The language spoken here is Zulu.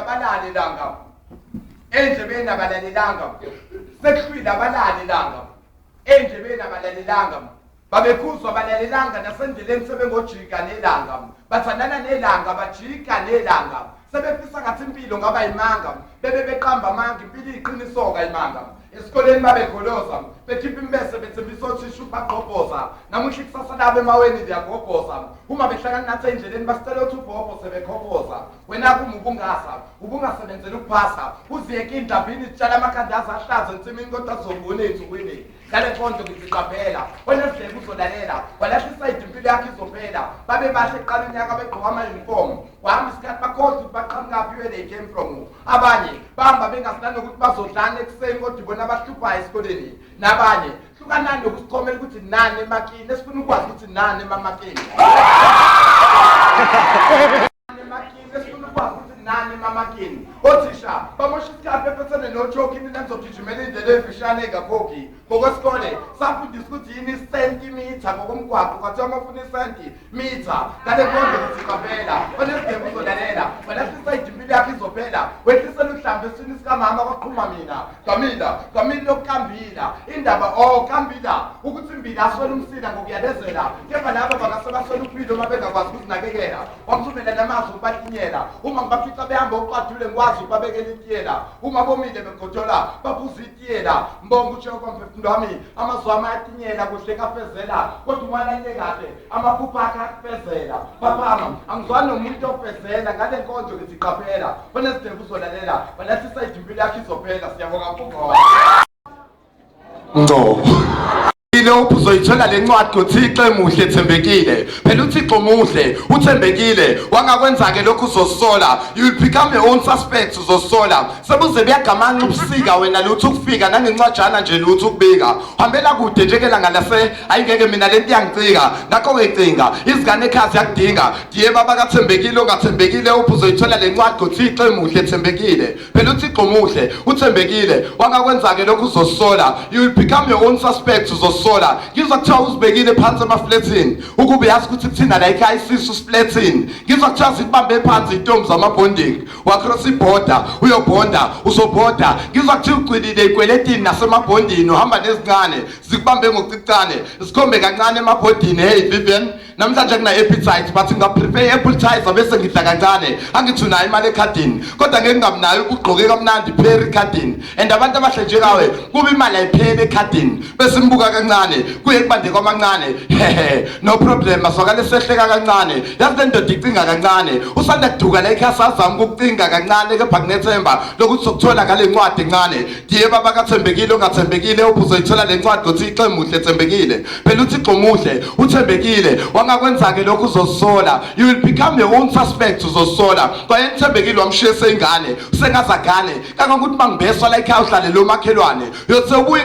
abalali langa endlebeni abalalelanga sekuhlwile abalali langa endlebeni abalalelanga babekhuzwa abalalelanga nasendleleni sebengojika nelanga bathandana nelanga bajika nelanga sebefisa ngathi impilo ngaba imanga bebe beqamba amanga impilo iqinisoka imanga esikoleni babegoloza bekhipha imbese bethembisa othisha baqhobhoza namuhla ikusasa labo emaweni liyagobhoza uma behlangana nathi endleleni basicela ukuthi ubhobho sebekhobhoza wena kuma ubungasebenzeli ukuphasa uziyeke indabini sitshala amakhandazi ahlaza ensimini kodwa azobona ey'nsukwini ngale nkonzo ngiziqaphela wena sidleke uzolalela walahlisa impilo yakhe izophela babe bahle kuqala unyaka begqoka amayunifomu wahamba isikhathi bakhohlwa ukuthi baqhamukaphi where they came from abanye bahamba bengasilani nokuthi bazodlana ekuseni kodwa ibona abahluphayo esikoleni nabanye hlukanani nokusichomela ukuthi nani emakini esifuna ukwazi ukuthi nani emamakini nani mamakini othisha bamosha isikhathi ephethene nojokhini nanizogijimela indlela efishane engakhokhi ngokwesikole safundisa ukuthi yini isentimitha ngokomgwaqo kwathiwa mafuna isentimitha ngale nkonzo ngiziqaphela onesidembu uzolalela welahlisa idimpilo yakhe izophela wehlisela uhlambe esini sikamama kwaqhuma kamila lokukambila indaba kambila ukuthi imbila aswela umsila ngokuyalezela kepha laba bangasebaswela uphilo uma bengakwazi ukuzinakekela wamthumela namazwi ubatinyela uma ngibafica behamba uqadule ngikwazi ukubabekela itiyela uma bomile begodola baphuza itiyela mbonga uJehova mphefumulo wami amazwi ami ayatinyela kuhle kafezela kodwa umalalele kahle amaphupho akhe akufezela baphama angizwani nomuntu ofezela ngale nkonzo ngiziqaphela onesidembu uzolalela walahlisa idimpilo yakhe izophela siyabonga mfungwa no Ilokhu uzoyithola lencwadi uThixo emuhle ethembekile phela uThixo muhle uthembekile wangakwenza ke lokhu uzosola you will become your own suspect uzosola sebuze beyagamanga ubusika wena lutho ukufika nangencwajana nje lutho ukubika hambela kude nje ke langa lase ayingeke mina lento yangicika ngakho ngecinga izingane ekhazi yakudinga diye baba kathembekile ongathembekile uzoyithola lencwadi uThixo emuhle ethembekile phela uThixo muhle uthembekile wangakwenza ke lokhu uzosola you will become your own suspect uzosola ngizwa kuthiwa uzibekile phansi emafletini ukube yazi ukuthi kuthina la ekhaya isisu spletini ngizwa kuthiwa zibambe phansi intombi zamabonding wacross iborder uyobonda uzobonda ngizwa kuthiwa ugcwilile ikweletini nasemabondini uhamba nezincane zikubambe ngokucicane sikhombe kancane emabondini hey Vivian namhlanje kuna appetite bathi ngaprepare appetizer bese ngidla kancane angithi unayo imali ekhadini kodwa ngeke ngamnayo ukugqoke kamnandi peri ekhadini and abantu abahle nje kawe kuba imali ayipheli ekhadini bese imbuka kancane kuye kubande kwamancane no problem aswakale sehleka kancane yazi le ndoda icinga kancane usanda kuduka la ekhaya sazama ukucinga kancane kepha kunethemba lokuthi sokuthola ngale ncwadi encane diye baba kathembekile ongathembekile ubuzoyithola le ncwadi uThixo emuhle ethembekile phela uThixo muhle uthembekile wangakwenza ke lokhu uzosola you will become your own suspect uzosola kwayethembekile wamshiye sengane usengazagane kangokuthi mangibeswa la ekhaya uhlale lo makhelwane yothe ubuye